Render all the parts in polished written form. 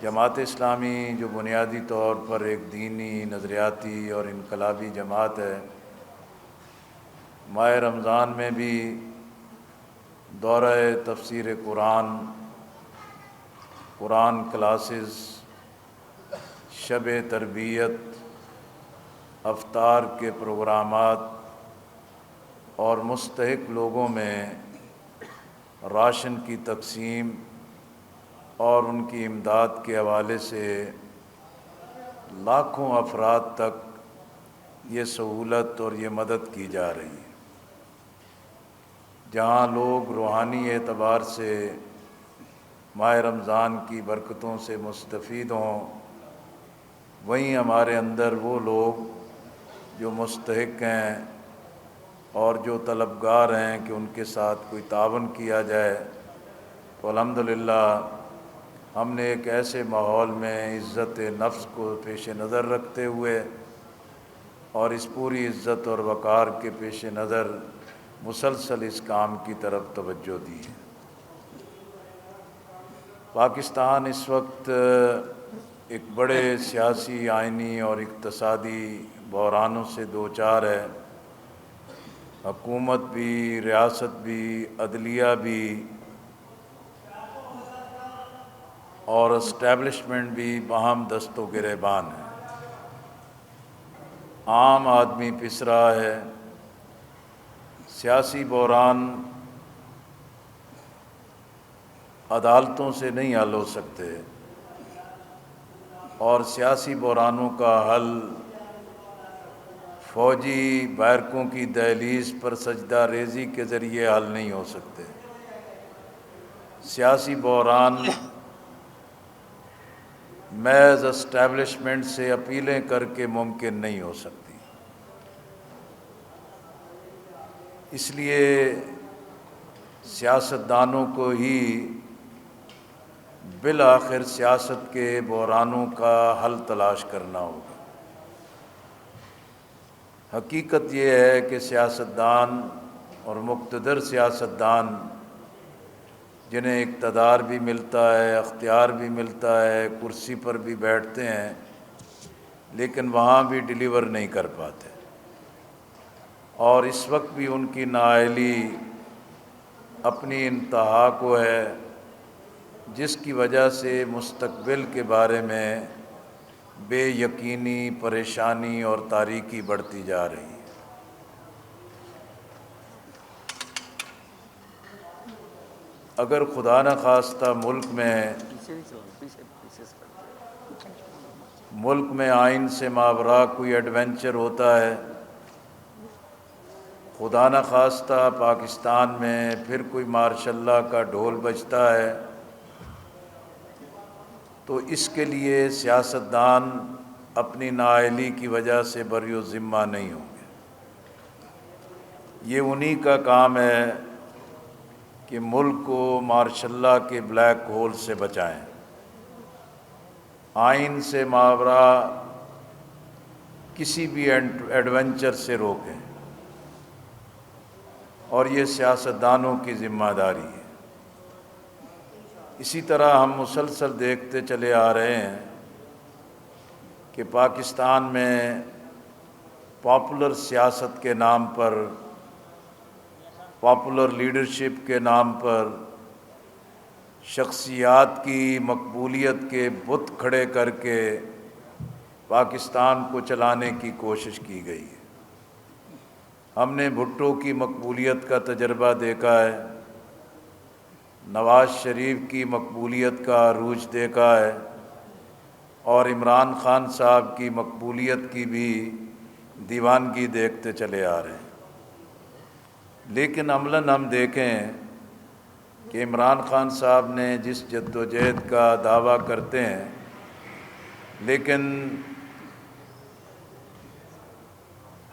جماعت اسلامی جو بنیادی طور پر ایک دینی، نظریاتی اور انقلابی جماعت ہے، ماہ رمضان میں بھی دورہ تفسیر قرآن کلاسز، شب تربیت، افطار کے پروگرامات اور مستحق لوگوں میں راشن کی تقسیم اور ان کی امداد کے حوالے سے لاکھوں افراد تک یہ سہولت اور یہ مدد کی جا رہی ہے۔ جہاں لوگ روحانی اعتبار سے ماہ رمضان کی برکتوں سے مستفید ہوں، وہیں ہمارے اندر وہ لوگ جو مستحق ہیں اور جو طلبگار ہیں کہ ان کے ساتھ کوئی تعاون کیا جائے، تو الحمدللہ ہم نے ایک ایسے ماحول میں عزت نفس کو پیش نظر رکھتے ہوئے اور اس پوری عزت اور وقار کے پیش نظر مسلسل اس کام کی طرف توجہ دی ہے۔ پاکستان اس وقت ایک بڑے سیاسی، آئینی اور اقتصادی بحرانوں سے دوچار ہے۔ حکومت بھی، ریاست بھی، عدلیہ بھی اور اسٹیبلشمنٹ بھی باہم دست و گریبان ہے۔ عام آدمی پس رہا ہے۔ سیاسی بحران عدالتوں سے نہیں حل ہو سکتے اور سیاسی بحرانوں کا حل فوجی بیرکوں کی دہلیز پر سجدہ ریزی کے ذریعے حل نہیں ہو سکتے۔ سیاسی بحران محض اسٹیبلشمنٹ سے اپیلیں کر کے ممکن نہیں ہو سکتی۔ اس لیے سیاستدانوں کو ہی بالآخر سیاست کے بحرانوں کا حل تلاش کرنا ہوگا۔ حقیقت یہ ہے کہ سیاستدان اور مقتدر سیاستدان جنہیں اقتدار بھی ملتا ہے، اختیار بھی ملتا ہے، کرسی پر بھی بیٹھتے ہیں، لیکن وہاں بھی ڈیلیور نہیں کر پاتے، اور اس وقت بھی ان کی نااہلی اپنی انتہا کو ہے، جس کی وجہ سے مستقبل کے بارے میں بے یقینی، پریشانی اور تاریکی بڑھتی جا رہی ہے۔ اگر خدا نخواستہ ملک میں آئین سے ماوراء کوئی ایڈونچر ہوتا ہے، خدا نخواستہ پاکستان میں پھر کوئی مارشاء اللہ کا ڈھول بجتا ہے، تو اس کے لیے سیاستدان اپنی نااہلی کی وجہ سے بری و ذمہ نہیں ہوں گے۔ یہ انہی کا کام ہے کہ ملک کو مارشاء اللہ کے بلیک ہول سے بچائیں، آئین سے ماوراء کسی بھی ایڈونچر سے روکیں، اور یہ سیاستدانوں کی ذمہ داری ہے۔ اسی طرح ہم مسلسل دیکھتے چلے آ رہے ہیں کہ پاکستان میں پاپولر سیاست کے نام پر، پاپولر لیڈرشپ کے نام پر شخصیات کی مقبولیت کے بت کھڑے کر کے پاکستان کو چلانے کی کوشش کی گئی ہے۔ ہم نے بھٹو کی مقبولیت کا تجربہ دیکھا ہے، نواز شریف کی مقبولیت کا عروج دیکھا ہے، اور عمران خان صاحب کی مقبولیت کی بھی دیوانگی دیکھتے چلے آ رہے ہیں۔ لیکن عملاً ہم دیکھیں کہ عمران خان صاحب نے جس جد و جہد کا دعویٰ کرتے ہیں، لیکن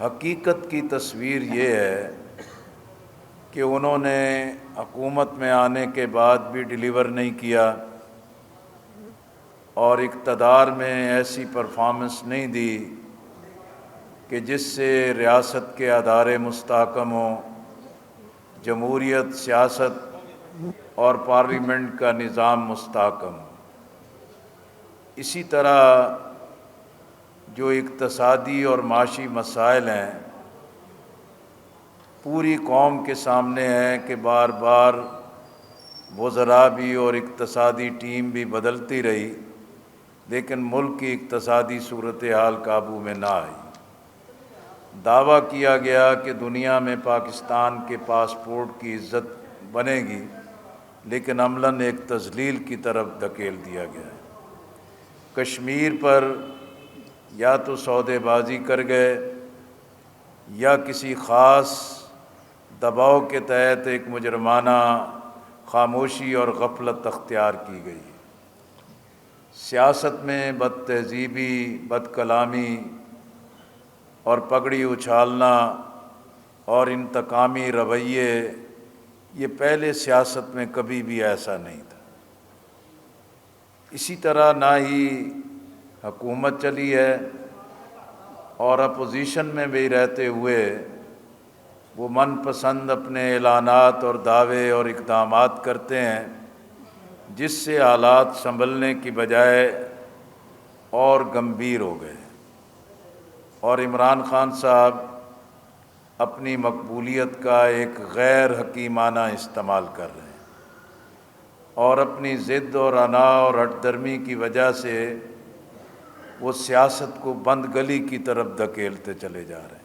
حقیقت کی تصویر یہ ہے کہ انہوں نے حکومت میں آنے کے بعد بھی ڈیلیور نہیں کیا، اور اقتدار میں ایسی پرفارمنس نہیں دی کہ جس سے ریاست کے ادارے مستحکم ہوں، جمہوریت، سیاست اور پارلیمنٹ کا نظام مستحکم ہو۔ اسی طرح جو اقتصادی اور معاشی مسائل ہیں پوری قوم کے سامنے ہیں کہ بار بار وزراء بھی اور اقتصادی ٹیم بھی بدلتی رہی، لیکن ملک کی اقتصادی صورتحال قابو میں نہ آئی۔ دعویٰ کیا گیا کہ دنیا میں پاکستان کے پاسپورٹ کی عزت بنے گی، لیکن عملاً ایک تذلیل کی طرف دھکیل دیا گیا ہے۔ کشمیر پر یا تو سودے بازی کر گئے یا کسی خاص دباؤ کے تحت ایک مجرمانہ خاموشی اور غفلت اختیار کی گئی۔ سیاست میں بد تہذیبی، بد کلامی اور پگڑی اچھالنا اور انتقامی رویے، یہ پہلے سیاست میں کبھی بھی ایسا نہیں تھا۔ اسی طرح نہ ہی حکومت چلی ہے، اور اپوزیشن میں بھی رہتے ہوئے وہ من پسند اپنے اعلانات اور دعوے اور اقدامات کرتے ہیں، جس سے حالات سنبھلنے کی بجائے اور گمبھیر ہو گئے، اور عمران خان صاحب اپنی مقبولیت کا ایک غیر حکیمانہ استعمال کر رہے ہیں، اور اپنی ضد اور انا اور ہٹ درمی کی وجہ سے وہ سیاست کو بند گلی کی طرف دھکیلتے چلے جا رہے ہیں۔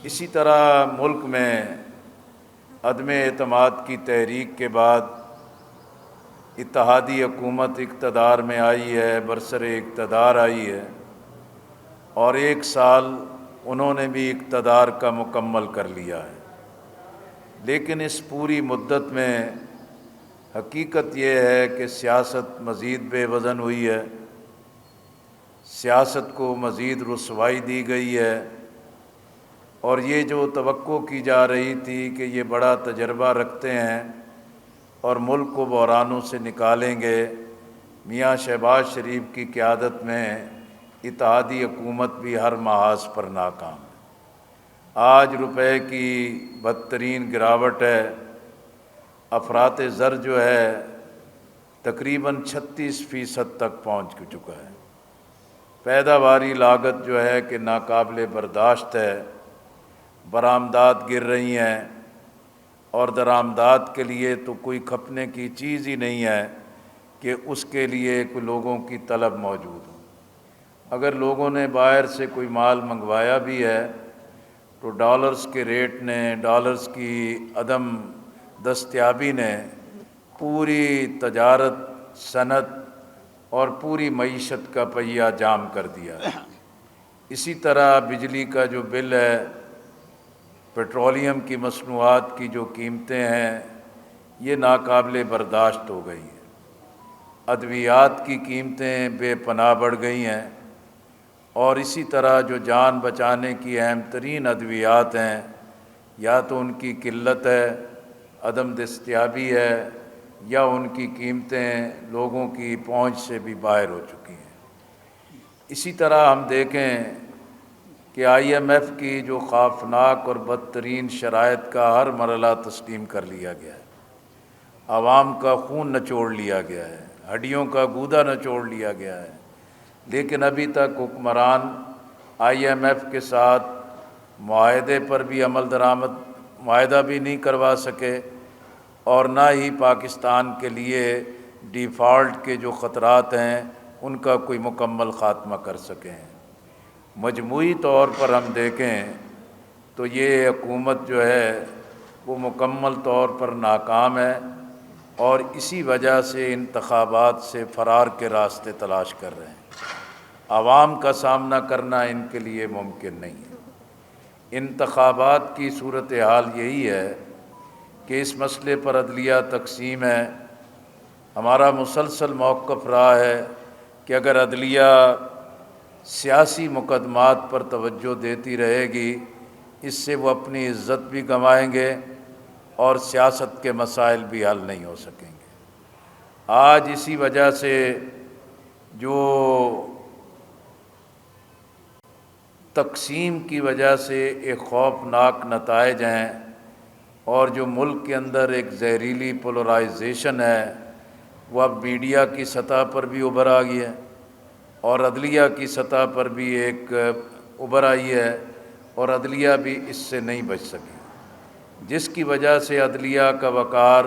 اسی طرح ملک میں عدم اعتماد کی تحریک کے بعد اتحادی حکومت اقتدار میں آئی ہے، برسر اقتدار آئی ہے، اور 1 سال انہوں نے بھی اقتدار کا مکمل کر لیا ہے۔ لیکن اس پوری مدت میں حقیقت یہ ہے کہ سیاست مزید بے وزن ہوئی ہے، سیاست کو مزید رسوائی دی گئی ہے، اور یہ جو توقع کی جا رہی تھی کہ یہ بڑا تجربہ رکھتے ہیں اور ملک کو بحرانوں سے نکالیں گے، میاں شہباز شریف کی قیادت میں اتحادی حکومت بھی ہر محاذ پر ناکام ہے۔ آج روپے کی بدترین گراوٹ ہے، افراط زر جو ہے تقریباً 36% تک پہنچ چکا ہے۔ پیداواری لاگت جو ہے کہ ناقابل برداشت ہے، برآمدات گر رہی ہیں، اور درآمدات کے لیے تو کوئی کھپنے کی چیز ہی نہیں ہے کہ اس کے لیے کوئی لوگوں کی طلب موجود ہو۔ اگر لوگوں نے باہر سے کوئی مال منگوایا بھی ہے تو ڈالرز کے ریٹ نے، ڈالرز کی عدم دستیابی نے پوری تجارت، صنعت اور پوری معیشت کا پہیہ جام کر دیا ہے۔ اسی طرح بجلی کا جو بل ہے، پیٹرولیم کی مصنوعات کی جو قیمتیں ہیں، یہ ناقابل برداشت ہو گئی ہیں۔ ادویات کی قیمتیں بے پناہ بڑھ گئی ہیں، اور اسی طرح جو جان بچانے کی اہم ترین ادویات ہیں، یا تو ان کی قلت ہے، عدم دستیابی ہے، یا ان کی قیمتیں لوگوں کی پہنچ سے بھی باہر ہو چکی ہیں۔ اسی طرح ہم دیکھیں کہ IMF کی جو خوفناک اور بدترین شرائط کا ہر مرحلہ تسلیم کر لیا گیا ہے، عوام کا خون نچوڑ لیا گیا ہے، ہڈیوں کا گودا نچوڑ لیا گیا ہے، لیکن ابھی تک حکمران IMF کے ساتھ معاہدے پر بھی عمل درآمد معاہدہ بھی نہیں کروا سکے، اور نہ ہی پاکستان کے لیے ڈیفالٹ کے جو خطرات ہیں ان کا کوئی مکمل خاتمہ کر سکے ہیں۔ مجموعی طور پر ہم دیکھیں تو یہ حکومت جو ہے وہ مکمل طور پر ناکام ہے، اور اسی وجہ سے انتخابات سے فرار کے راستے تلاش کر رہے ہیں۔ عوام کا سامنا کرنا ان کے لیے ممکن نہیں ہے۔ انتخابات کی صورتحال یہی ہے کہ اس مسئلے پر عدلیہ تقسیم ہے۔ ہمارا مسلسل موقف رہا ہے کہ اگر عدلیہ سیاسی مقدمات پر توجہ دیتی رہے گی، اس سے وہ اپنی عزت بھی گنوائیں گے اور سیاست کے مسائل بھی حل نہیں ہو سکیں گے۔ آج اسی وجہ سے جو تقسیم کی وجہ سے ایک خوفناک نتائج ہیں، اور جو ملک کے اندر ایک زہریلی پولرائزیشن ہے، وہ اب میڈیا کی سطح پر بھی ابھر آ گیا ہے اور عدلیہ کی سطح پر بھی ایک ابھر آئی ہے، اور عدلیہ بھی اس سے نہیں بچ سکی، جس کی وجہ سے عدلیہ کا وقار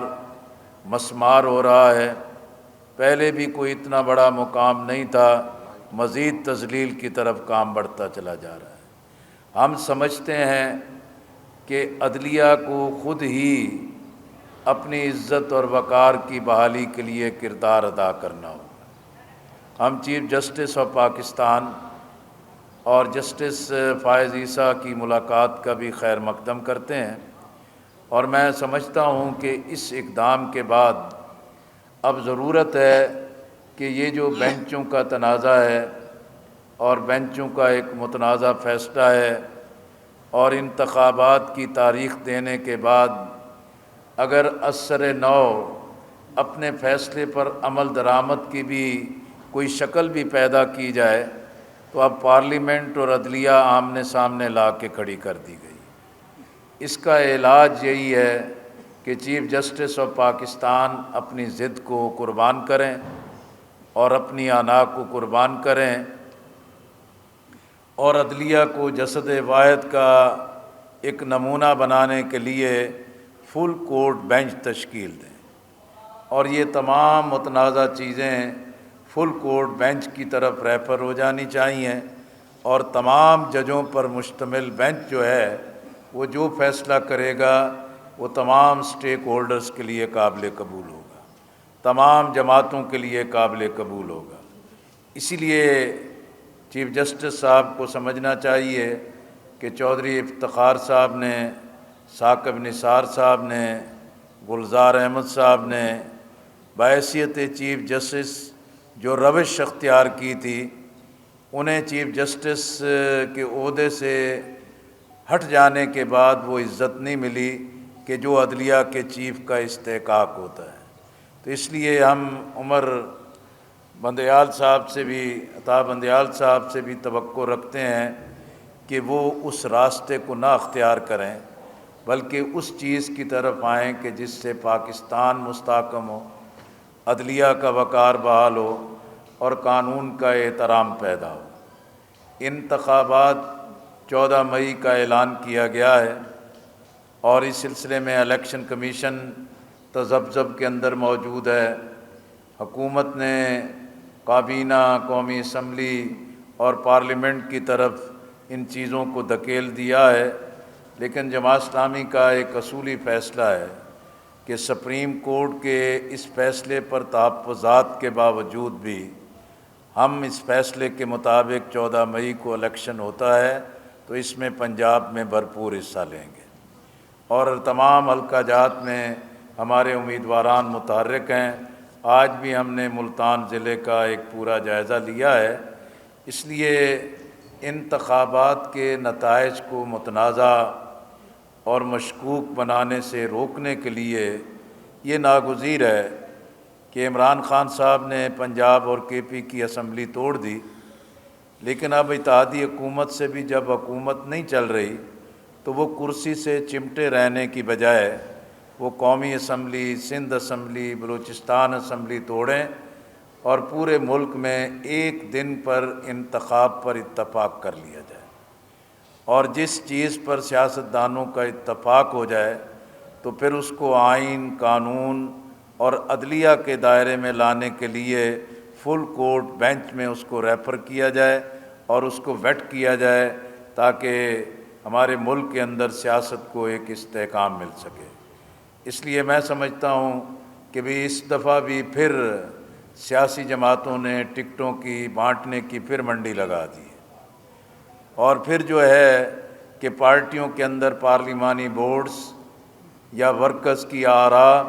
مسمار ہو رہا ہے۔ پہلے بھی کوئی اتنا بڑا مقام نہیں تھا، مزید تذلیل کی طرف کام بڑھتا چلا جا رہا ہے۔ ہم سمجھتے ہیں کہ عدلیہ کو خود ہی اپنی عزت اور وقار کی بحالی کے لیے کردار ادا کرنا ہوگا۔ ہم چیف جسٹس آف پاکستان اور جسٹس فائز عیسیٰ کی ملاقات کا بھی خیر مقدم کرتے ہیں، اور میں سمجھتا ہوں کہ اس اقدام کے بعد اب ضرورت ہے کہ یہ جو بینچوں کا تنازع ہے اور بینچوں کا ایک متنازع فیصلہ ہے، اور انتخابات کی تاریخ دینے کے بعد اگر اثر نو اپنے فیصلے پر عمل درآمد کی بھی کوئی شکل بھی پیدا کی جائے تو اب پارلیمنٹ اور عدلیہ آمنے سامنے لا کے کھڑی کر دی گئی۔ اس کا علاج یہی ہے کہ چیف جسٹس آف پاکستان اپنی ضد کو قربان کریں اور اپنی آنا کو قربان کریں، اور عدلیہ کو جسد واحد کا ایک نمونہ بنانے کے لیے فل کورٹ بینچ تشکیل دیں، اور یہ تمام متنازع چیزیں فل کورٹ بینچ کی طرف ریفر ہو جانی چاہیے، اور تمام ججوں پر مشتمل بینچ جو ہے وہ جو فیصلہ کرے گا وہ تمام سٹیک ہولڈرز کے لیے قابل قبول ہوگا، تمام جماعتوں کے لیے قابل قبول ہوگا۔ اسی لیے چیف جسٹس صاحب کو سمجھنا چاہیے کہ چودھری افتخار صاحب نے، ثاقب نثار صاحب نے، گلزار احمد صاحب نے بحیثیت چیف جسٹس جو روش اختیار کی تھی، انہیں چیف جسٹس کے عہدے سے ہٹ جانے کے بعد وہ عزت نہیں ملی کہ جو عدلیہ کے چیف کا استحقاق ہوتا ہے۔ تو اس لیے ہم عمر بندیال صاحب سے بھی، عطا بندیال صاحب سے بھی توقع رکھتے ہیں کہ وہ اس راستے کو نہ اختیار کریں، بلکہ اس چیز کی طرف آئیں کہ جس سے پاکستان مستحکم ہو، عدلیہ کا وقار بحال ہو اور قانون کا احترام پیدا ہو۔ انتخابات 14 مئی کا اعلان کیا گیا ہے، اور اس سلسلے میں الیکشن کمیشن تذبذب کے اندر موجود ہے۔ حکومت نے کابینہ، قومی اسمبلی اور پارلیمنٹ کی طرف ان چیزوں کو دھکیل دیا ہے، لیکن جماعت اسلامی کا ایک اصولی فیصلہ ہے کہ سپریم کورٹ کے اس فیصلے پر تحفظات کے باوجود بھی ہم اس فیصلے کے مطابق 14 مئی کو الیکشن ہوتا ہے تو اس میں پنجاب میں بھرپور حصہ لیں گے، اور تمام حلقہ جات میں ہمارے امیدواران متحرک ہیں۔ آج بھی ہم نے ملتان ضلع کا ایک پورا جائزہ لیا ہے۔ اس لیے انتخابات کے نتائج کو متنازع اور مشکوک بنانے سے روکنے کے لیے یہ ناگزیر ہے کہ عمران خان صاحب نے پنجاب اور کے پی کی اسمبلی توڑ دی، لیکن اب اتحادی حکومت سے بھی جب حکومت نہیں چل رہی تو وہ کرسی سے چمٹے رہنے کی بجائے وہ قومی assembly, Sindh assembly, Balochistan assembly توڑیں اور پورے ملک میں ایک دن پر انتخاب پر اتفاق کر لیا جائے، اور جس چیز پر سیاستدانوں کا اتفاق ہو جائے تو پھر اس کو آئین، قانون اور عدلیہ کے دائرے میں لانے کے لیے فل کورٹ بینچ میں اس کو ریفر کیا جائے اور اس کو ویٹ کیا جائے، تاکہ ہمارے ملک کے اندر سیاست کو ایک استحکام مل سکے۔ اس لیے میں سمجھتا ہوں کہ بھی اس دفعہ بھی پھر سیاسی جماعتوں نے ٹکٹوں کی بانٹنے کی پھر منڈی لگا دی ہے، اور پھر جو ہے کہ پارٹیوں کے اندر پارلیمانی بورڈز یا ورکرز کی آراء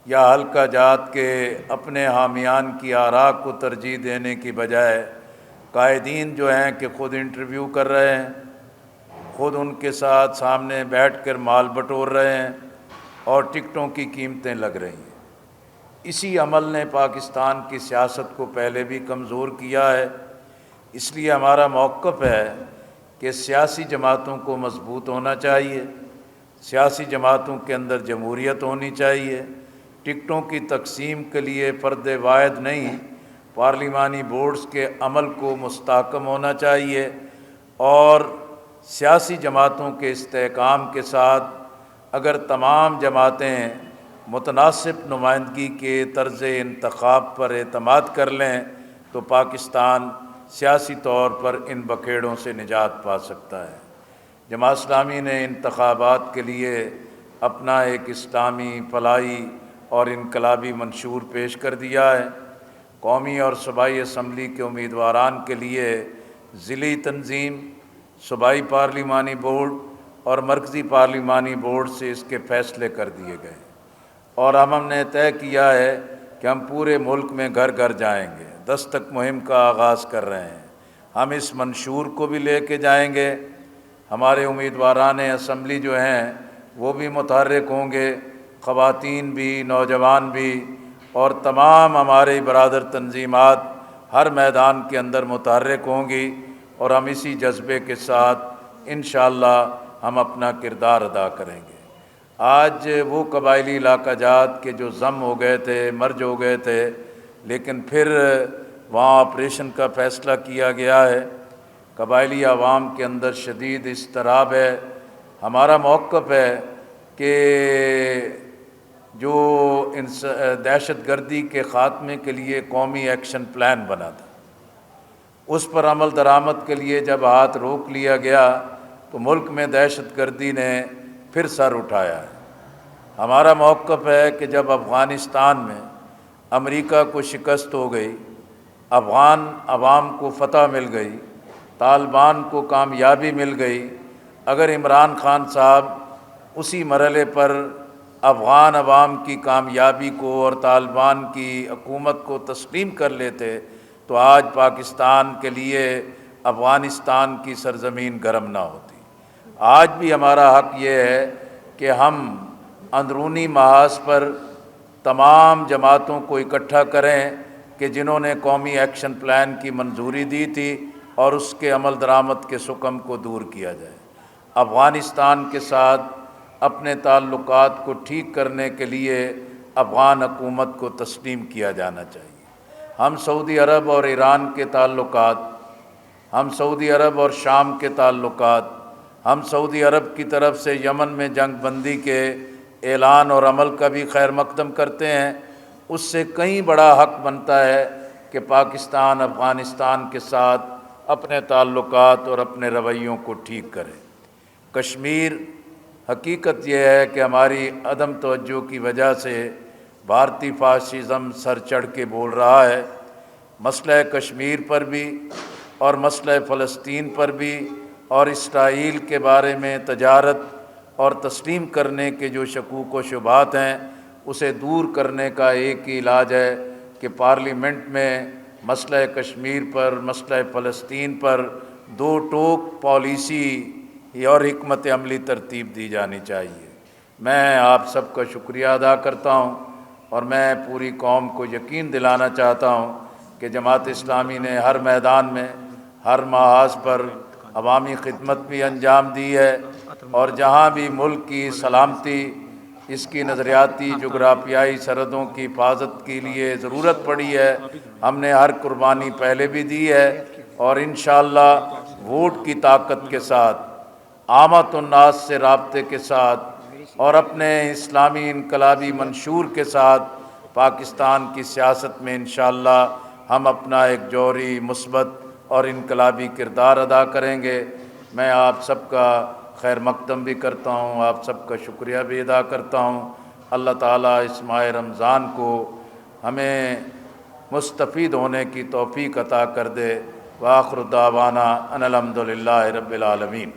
یا حلقہ جات کے اپنے حامیان کی آراء کو ترجیح دینے کی بجائے قائدین جو ہیں کہ خود انٹرویو کر رہے ہیں، خود ان کے ساتھ سامنے بیٹھ کر مال بٹور رہے ہیں اور ٹکٹوں کی قیمتیں لگ رہی ہیں۔ اسی عمل نے پاکستان کی سیاست کو پہلے بھی کمزور کیا ہے۔ اس لیے ہمارا موقف ہے کہ سیاسی جماعتوں کو مضبوط ہونا چاہیے، سیاسی جماعتوں کے اندر جمہوریت ہونی چاہیے، ٹکٹوں کی تقسیم کے لیے فرد واحد نہیں، پارلیمانی بورڈز کے عمل کو مستحکم ہونا چاہیے اور سیاسی جماعتوں کے استحکام کے ساتھ اگر تمام جماعتیں متناسب نمائندگی کے طرز انتخاب پر اعتماد کر لیں تو پاکستان سیاسی طور پر ان بکھیڑوں سے نجات پا سکتا ہے۔ جماعت اسلامی نے انتخابات کے لیے اپنا ایک اسلامی فلاحی اور انقلابی منشور پیش کر دیا ہے۔ قومی اور صوبائی اسمبلی کے امیدواران کے لیے ضلعی تنظیم، صوبائی پارلیمانی بورڈ اور مرکزی پارلیمانی بورڈ سے اس کے فیصلے کر دیے گئے اور ہم نے طے کیا ہے کہ ہم پورے ملک میں گھر گھر جائیں گے، دستک مہم کا آغاز کر رہے ہیں۔ ہم اس منشور کو بھی لے کے جائیں گے۔ ہمارے امیدواران اسمبلی جو ہیں وہ بھی متحرک ہوں گے، خواتین بھی، نوجوان بھی، اور تمام ہمارے برادر تنظیمات ہر میدان کے اندر متحرک ہوں گی اور ہم اسی جذبے کے ساتھ انشاءاللہ ہم اپنا کردار ادا کریں گے۔ آج وہ قبائلی علاقہ جات کے جو ضم ہو گئے تھے، مرج ہو گئے تھے، لیکن پھر وہاں آپریشن کا فیصلہ کیا گیا ہے۔ قبائلی عوام کے اندر شدید اضطراب ہے۔ ہمارا موقف ہے کہ جو دہشت گردی کے خاتمے کے لیے قومی ایکشن پلان بنا تھا، اس پر عمل درآمد کے لیے جب ہاتھ روک لیا گیا تو ملک میں دہشت گردی نے پھر سر اٹھایا ہے۔ ہمارا موقف ہے کہ جب افغانستان میں امریکہ کو شکست ہو گئی، افغان عوام کو فتح مل گئی، طالبان کو کامیابی مل گئی، اگر عمران خان صاحب اسی مرحلے پر افغان عوام کی کامیابی کو اور طالبان کی حکومت کو تسلیم کر لیتے تو آج پاکستان کے لیے افغانستان کی سرزمین گرم نہ ہوتی۔ آج بھی ہمارا حق یہ ہے کہ ہم اندرونی محاذ پر تمام جماعتوں کو اکٹھا کریں کہ جنہوں نے قومی ایکشن پلان کی منظوری دی تھی اور اس کے عمل درآمد کے سکم کو دور کیا جائے۔ افغانستان کے ساتھ اپنے تعلقات کو ٹھیک کرنے کے لیے افغان حکومت کو تسلیم کیا جانا چاہیے۔ ہم سعودی عرب اور ایران کے تعلقات، ہم سعودی عرب اور شام کے تعلقات، ہم سعودی عرب کی طرف سے یمن میں جنگ بندی کے اعلان اور عمل کا بھی خیر مقدم کرتے ہیں۔ اس سے کہیں بڑا حق بنتا ہے کہ پاکستان افغانستان کے ساتھ اپنے تعلقات اور اپنے رویوں کو ٹھیک کرے۔ کشمیر، حقیقت یہ ہے کہ ہماری عدم توجہ کی وجہ سے بھارتی فاشزم سر چڑھ کے بول رہا ہے۔ مسئلہ کشمیر پر بھی اور مسئلہ فلسطین پر بھی اور اسرائیل کے بارے میں تجارت اور تسلیم کرنے کے جو شکوک و شبہات ہیں اسے دور کرنے کا ایک ہی علاج ہے کہ پارلیمنٹ میں مسئلہ کشمیر پر، مسئلہ فلسطین پر دو ٹوک پالیسی اور حکمت عملی ترتیب دی جانی چاہیے۔ میں آپ سب کا شکریہ ادا کرتا ہوں اور میں پوری قوم کو یقین دلانا چاہتا ہوں کہ جماعت اسلامی نے ہر میدان میں، ہر محاذ پر عوامی خدمت بھی انجام دی ہے اور جہاں بھی ملک کی سلامتی، اس کی نظریاتی جغرافیائی سرحدوں کی حفاظت کے لیے ضرورت پڑی ہے، ہم نے ہر قربانی پہلے بھی دی ہے اور انشاءاللہ ووٹ کی طاقت کے ساتھ، عامت الناس سے رابطے کے ساتھ اور اپنے اسلامی انقلابی منشور کے ساتھ پاکستان کی سیاست میں انشاءاللہ ہم اپنا ایک جوہری، مثبت اور انقلابی کردار ادا کریں گے۔ میں آپ سب کا خیر مقدم بھی کرتا ہوں، آپ سب کا شکریہ بھی ادا کرتا ہوں۔ اللہ تعالیٰ اس ماہ رمضان کو ہمیں مستفید ہونے کی توفیق عطا کر دے۔ وآخر دعوانا ان الحمد للہ رب العالمین۔